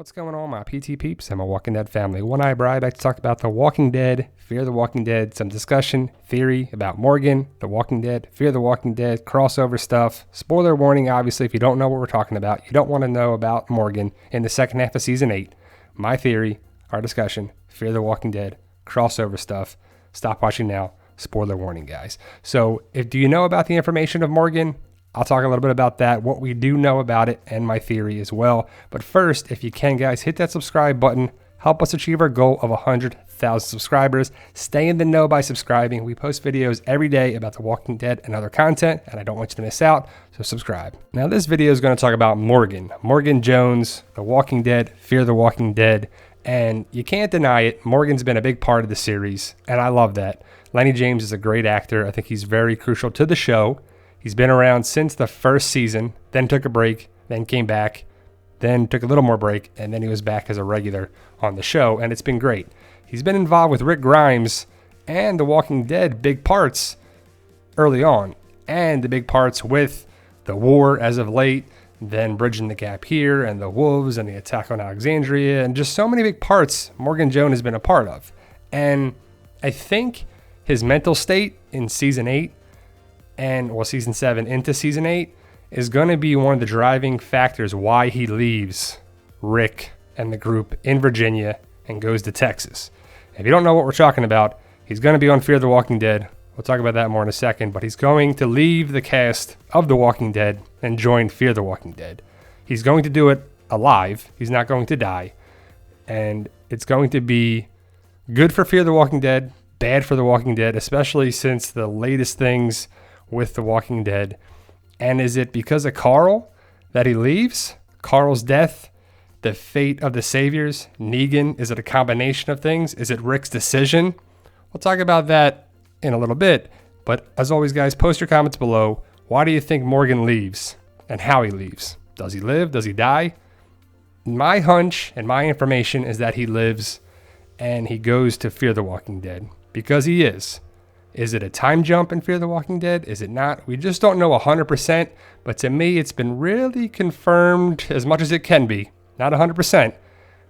What's going on, my PT peeps and my Walking Dead family? One Eye Bri back to talk about The Walking Dead, Fear the Walking Dead, some discussion, theory about Morgan, The Walking Dead, Fear the Walking Dead, crossover stuff. Spoiler warning, obviously, if you don't know what we're talking about, you don't want to know about Morgan in the second half of Season 8. My theory, our discussion, Fear the Walking Dead, crossover stuff. Stop watching now. Spoiler warning, guys. So, do you know about the information of Morgan? I'll talk a little bit about that, what we do know about it, and my theory as well. But first, if you can, guys, hit that subscribe button. Help us achieve our goal of 100,000 subscribers. Stay in the know by subscribing. We post videos every day about The Walking Dead and other content, and I don't want you to miss out, so subscribe. Now, this video is going to talk about Morgan Jones, The Walking Dead, Fear the Walking Dead, and you can't deny it. Morgan's been a big part of the series, and I love that. Lenny James is a great actor. I think he's very crucial to the show. He's been around since the first season, then took a break, then came back, then took a little more break, and then he was back as a regular on the show, and it's been great. He's been involved with Rick Grimes and The Walking Dead big parts early on, and the big parts with the war as of late, then bridging the gap here, and the wolves, and the attack on Alexandria, and just so many big parts Morgan Jones has been a part of. And I think his mental state in Season 8 Season 7 into Season 8 is going to be one of the driving factors why he leaves Rick and the group in Virginia and goes to Texas. If you don't know what we're talking about, he's going to be on Fear the Walking Dead. We'll talk about that more in a second, but he's going to leave the cast of The Walking Dead and join Fear the Walking Dead. He's going to do it alive. He's not going to die. And it's going to be good for Fear the Walking Dead, bad for The Walking Dead, especially since the latest things with The Walking Dead. And is it because of Carl that he leaves? Carl's death? The fate of the Saviors? Negan? Is it a combination of things? Is it Rick's decision? We'll talk about that in a little bit. But as always, guys, post your comments below. Why do you think Morgan leaves and how he leaves? Does he live? Does he die? My hunch and my information is that he lives and he goes to Fear the Walking Dead because he is. Is it a time jump in Fear the Walking Dead? Is it not? We just don't know 100%, but to me, it's been really confirmed as much as it can be, not 100%,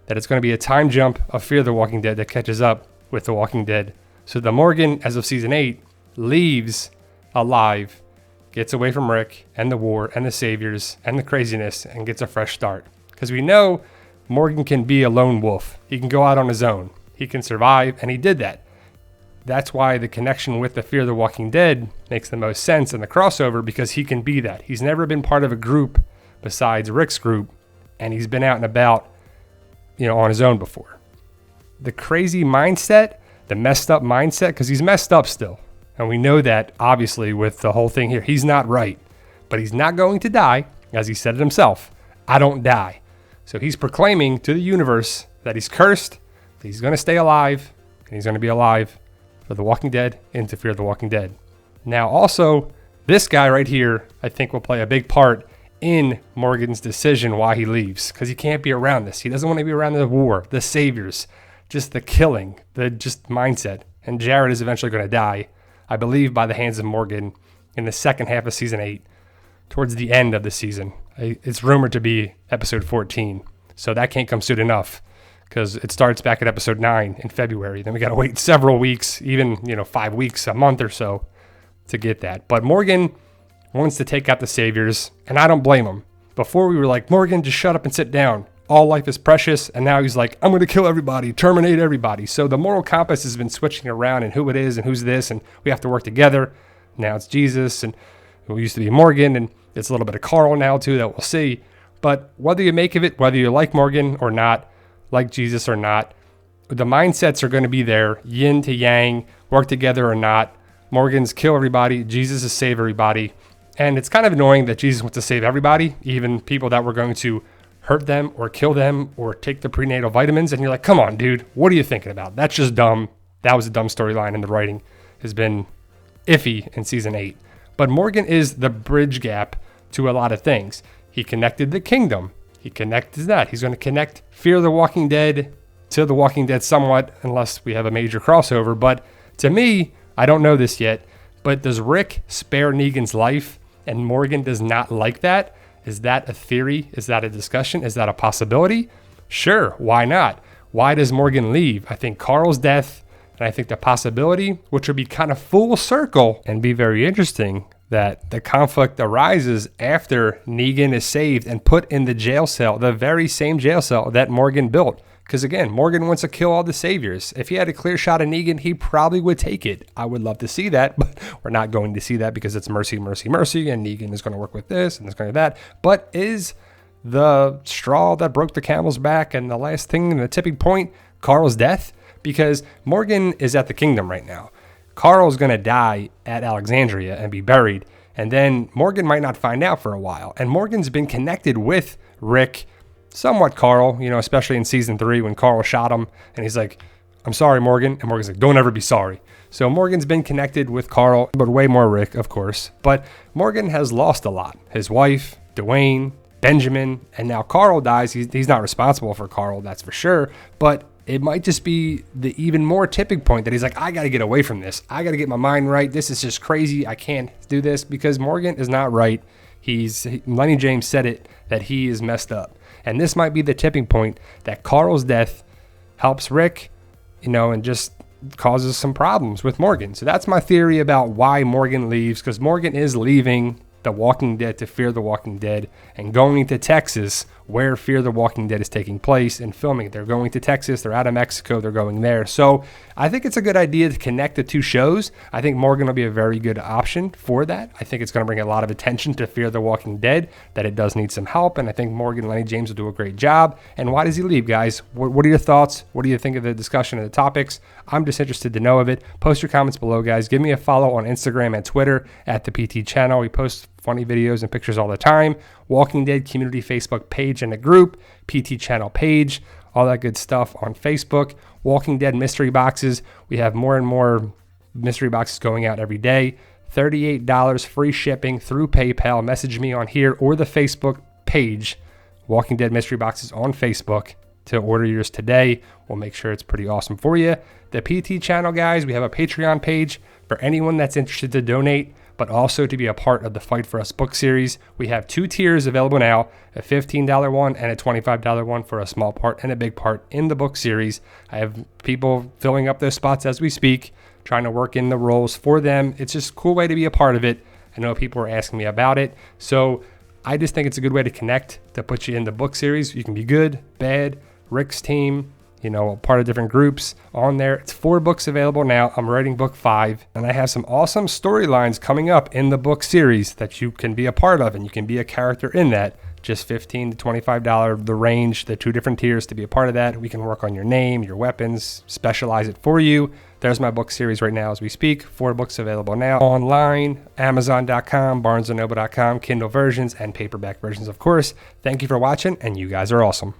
that it's going to be a time jump of Fear the Walking Dead that catches up with The Walking Dead. So the Morgan, as of Season 8, leaves alive, gets away from Rick and the war and the Saviors and the craziness and gets a fresh start. Because we know Morgan can be a lone wolf. He can go out on his own. He can survive, and he did that. That's why the connection with the Fear the Walking Dead makes the most sense in the crossover, because he can be that. He's never been part of a group besides Rick's group, and he's been out and about, on his own before. The crazy mindset, the messed up mindset, because he's messed up still. And we know that, obviously, with the whole thing here. He's not right, but he's not going to die, as he said it himself. I don't die. So he's proclaiming to the universe that he's cursed, that he's going to stay alive, and he's going to be alive for The Walking Dead into Fear the Walking Dead. Now, also, this guy right here, I think, will play a big part in Morgan's decision why he leaves, because he can't be around this. He doesn't want to be around the war, the Saviors, just the killing, the just mindset. And Jared is eventually going to die, I believe, by the hands of Morgan in the second half of Season 8, towards the end of the season. It's rumored to be episode 14, so that can't come soon enough, because it starts back at episode 9 in February. Then we got to wait several weeks, even 5 weeks, a month or so, to get that. But Morgan wants to take out the Saviors, and I don't blame him. Before we were like, Morgan, just shut up and sit down. All life is precious. And now he's like, I'm going to kill everybody, terminate everybody. So the moral compass has been switching around and who it is and who's this, and we have to work together. Now it's Jesus, and it used to be Morgan, and it's a little bit of Carl now too, that we'll see. But whether you make of it, whether you like Morgan or not, like Jesus or not, the mindsets are going to be there, yin to yang, work together or not. Morgan's kill everybody, Jesus is save everybody. And it's kind of annoying that Jesus wants to save everybody, even people that were going to hurt them or kill them or take the prenatal vitamins. And you're like, come on, dude, what are you thinking about? That's just dumb. That was a dumb storyline, and the writing has been iffy in Season 8. But Morgan is the bridge gap to a lot of things. He connected the kingdom. He connects that. He's going to connect Fear the Walking Dead to The Walking Dead somewhat, unless we have a major crossover. But to me, I don't know this yet, but does Rick spare Negan's life and Morgan does not like that? Is that a theory? Is that a discussion? Is that a possibility? Sure, why not? Why does Morgan leave? I think Carl's death, and I think the possibility, which would be kind of full circle and be very interesting, that the conflict arises after Negan is saved and put in the jail cell, the very same jail cell that Morgan built. Because again, Morgan wants to kill all the saviors. If he had a clear shot of Negan, he probably would take it. I would love to see that, but we're not going to see that because it's mercy, mercy, mercy, and Negan is going to work with this and it's going to that. But is the straw that broke the camel's back and the last thing and the tipping point Carl's death? Because Morgan is at the kingdom right now. Carl's going to die at Alexandria and be buried. And then Morgan might not find out for a while. And Morgan's been connected with Rick, somewhat Carl, especially in season 3 when Carl shot him. And he's like, I'm sorry, Morgan. And Morgan's like, don't ever be sorry. So Morgan's been connected with Carl, but way more Rick, of course. But Morgan has lost a lot. His wife, Dwayne, Benjamin, and now Carl dies. He's not responsible for Carl, that's for sure. But it might just be the even more tipping point that he's like, I got to get away from this. I got to get my mind right. This is just crazy. I can't do this because Morgan is not right. Lenny James said it, that he is messed up. And this might be the tipping point that Carl's death helps Rick, and just causes some problems with Morgan. So that's my theory about why Morgan leaves, because Morgan is leaving The Walking Dead to Fear the Walking Dead and going to Texas where Fear the Walking Dead is taking place and filming. They're going to Texas. They're out of Mexico. They're going there. So I think it's a good idea to connect the two shows. I think Morgan will be a very good option for that. I think it's going to bring a lot of attention to Fear the Walking Dead, that it does need some help. And I think Morgan Lenny James will do a great job. And why does he leave, guys? What are your thoughts? What do you think of the discussion of the topics? I'm just interested to know of it. Post your comments below, guys. Give me a follow on Instagram and Twitter at the PT Channel. We post funny videos and pictures all the time. Walking Dead community Facebook page and a group, PT Channel page, all that good stuff on Facebook. Walking Dead mystery boxes. We have more and more mystery boxes going out every day. $38 free shipping through PayPal. Message me on here or the Facebook page, Walking Dead mystery boxes on Facebook, to order yours today. We'll make sure it's pretty awesome for you. The PT Channel, guys, we have a Patreon page for anyone that's interested to donate, but also to be a part of the Fight for Us book series. We have 2 tiers available now, a $15 one and a $25 one for a small part and a big part in the book series. I have people filling up those spots as we speak, trying to work in the roles for them. It's just a cool way to be a part of it. I know people are asking me about it. So I just think it's a good way to connect, to put you in the book series. You can be good, bad, Rick's team, part of different groups on there. It's 4 books available now. I'm writing book 5, and I have some awesome storylines coming up in the book series that you can be a part of, and you can be a character in that. Just $15 to $25, the range, the 2 different tiers to be a part of that. We can work on your name, your weapons, specialize it for you. There's my book series right now as we speak. 4 books available now online, Amazon.com, BarnesandNoble.com, Kindle versions, and paperback versions, of course. Thank you for watching, and you guys are awesome.